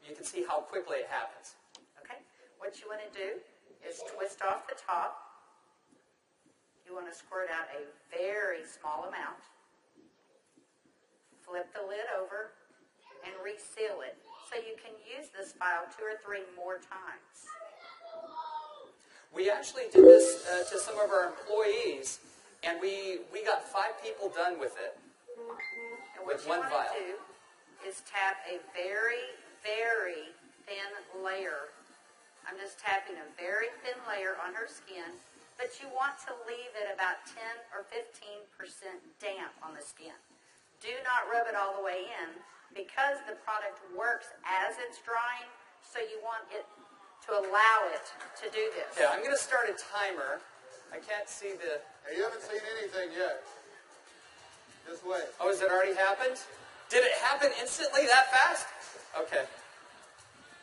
you can see how quickly it happens. Okay. What you want to do is twist off the top. You want to squirt out a very small amount. Flip the lid over and reseal it so you can use this file 2 or 3 more times. We actually did this to some of our employees, and we got 5 people done with it. And what you want to do is tap a very, very thin layer. I'm just tapping a very thin layer on her skin, but you want to leave it about 10 or 15% damp on the skin. Do not rub it all the way in because the product works as it's drying, so you want it to allow it to do this. Yeah, I'm going to start a timer. I can't see the... Hey, you haven't seen anything yet. Just wait. Oh, has it already happened? Did it happen instantly that fast? Okay.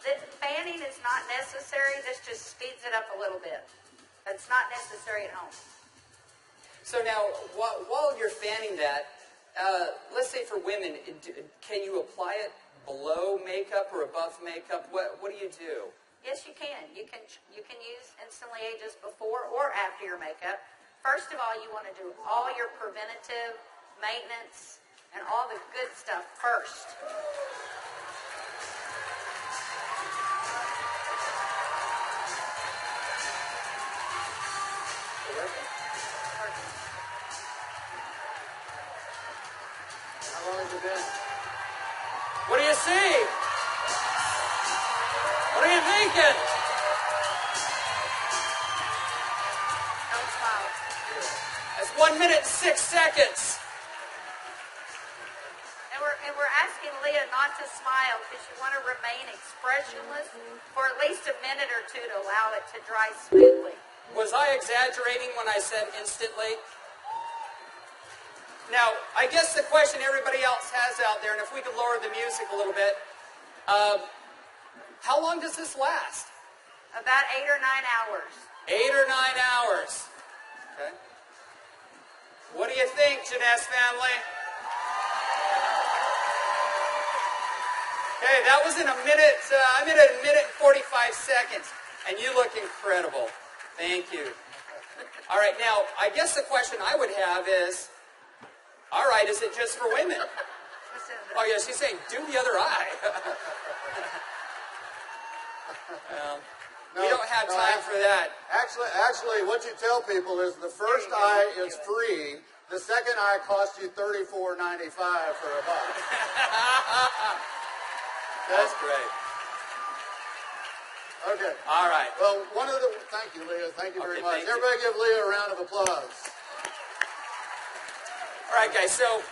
The fanning is not necessary. This just speeds it up a little bit. It's not necessary at home. So now, while you're fanning that, let's say for women, can you apply it below makeup or above makeup? What do you do? Yes, you can. You can use Instantly Ageless before or after your makeup. First of all, you want to do all your preventative maintenance and all the good stuff first. How long has it been? What do you see? What are you thinking? Don't smile. That's 1 minute and 6 seconds. And we're asking Leah not to smile because you want to remain expressionless for at least a minute or 2 to allow it to dry smoothly. Was I exaggerating when I said instantly? Now, I guess the question everybody else has out there, and if we could lower the music a little bit, how long does this last? About 8 or 9 hours. 8 or 9 hours. Okay. What do you think, Jeunesse family? Okay, that was in a minute, I'm at a minute and 45 seconds, and you look incredible. Thank you. All right, now, I guess the question I would have is, all right, is it just for women? Oh, yeah, she's saying, do the other eye. We don't have time for that. Actually, what you tell people is the first eye is free. The second eye costs you $34.95 for a buck. That's great. Okay. All right. Well, thank you, Leah. Thank you very much. Thank you. Everybody give Leah a round of applause. All right, guys, so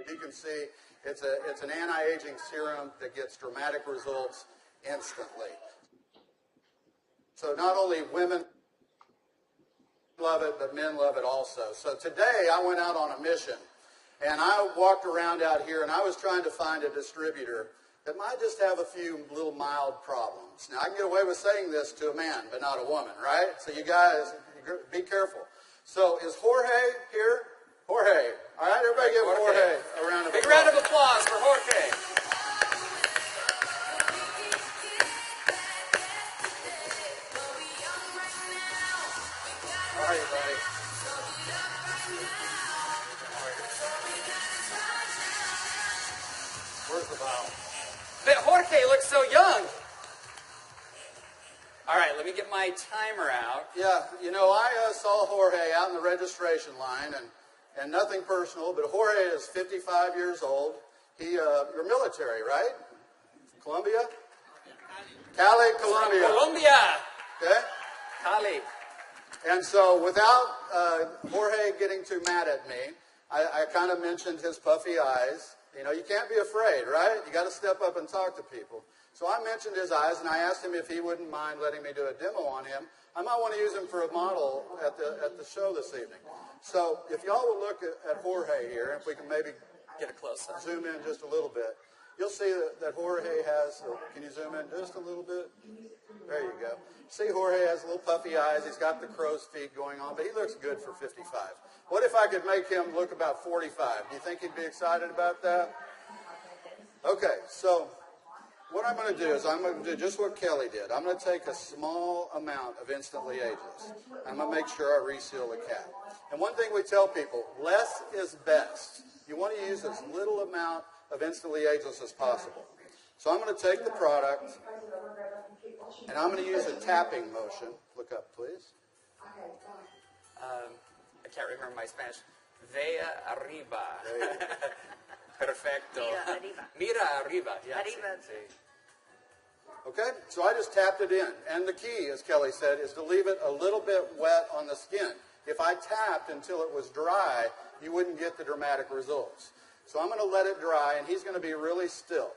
as you can see, it's an anti-aging serum that gets dramatic results instantly. So not only women love it, but men love it also. So today I went out on a mission, and I walked around out here, and I was trying to find a distributor that might just have a few little mild problems. Now, I can get away with saying this to a man, but not a woman, right? So you guys, be careful. So is Jorge here? Jorge. All right, everybody give Jorge a round of applause. big round of applause for Jorge. How are you, buddy? Where's the bottle? But Jorge looks so young. All right, let me get my timer out. Yeah, you know, I saw Jorge out in the registration line, and nothing personal, but Jorge is 55 years old. You're military, right? Colombia? Cali, Colombia. Colombia. Okay? Cali. And so without Jorge getting too mad at me, I kind of mentioned his puffy eyes. You know, you can't be afraid, right? You got to step up and talk to people. So I mentioned his eyes, and I asked him if he wouldn't mind letting me do a demo on him. I might want to use him for a model at the show this evening. So if y'all will look at Jorge here, if we can maybe Get a close-up. zoom in just a little bit. you'll see that Jorge has, can you zoom in just a little bit? There you go. See, Jorge has little puffy eyes. He's got the crow's feet going on, but he looks good for 55. What if I could make him look about 45? Do you think he'd be excited about that? Okay, so what I'm going to do is I'm going to do just what Kelly did. I'm going to take a small amount of Instantly Ageless. I'm going to make sure I reseal the cap. And one thing we tell people, less is best. You want to use as little amount of Instantly Ageless as possible. So I'm going to take the product, and I'm going to use a tapping motion. Look up, please. I can't remember my Spanish. Vea arriba. Perfecto. Mira arriba. Yes. Arriba. Okay, so I just tapped it in. And the key, as Kelly said, is to leave it a little bit wet on the skin. If I tapped until it was dry, you wouldn't get the dramatic results. So I'm going to let it dry, and he's going to be really still.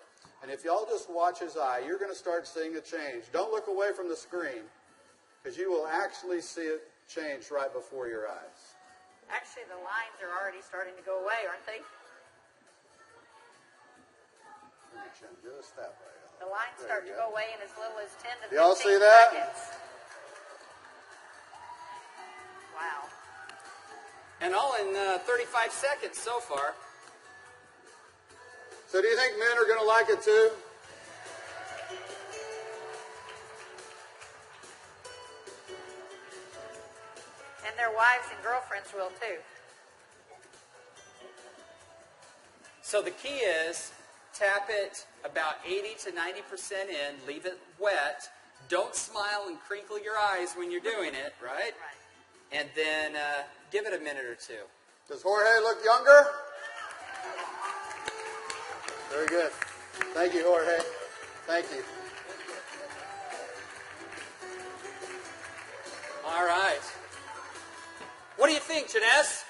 And if y'all just watch his eye, you're going to start seeing a change. Don't look away from the screen, because you will actually see it change right before your eyes. Actually, the lines are already starting to go away, aren't they? Just that way. The lines start to go away in as little as 10 to 15 Y'all see that? seconds. Wow. And all in 35 seconds so far. So do you think men are going to like it too? And their wives and girlfriends will too. So the key is tap it about 80 to 90% in, leave it wet. Don't smile and crinkle your eyes when you're doing it, right? Right. And then give it a minute or two. Does Jorge look younger? Very good. Thank you, Jorge. Thank you. All right. What do you think, Jeunesse?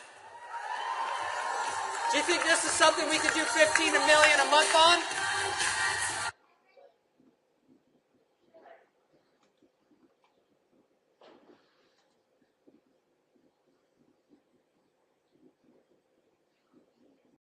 Do you think this is something we could do 15 million a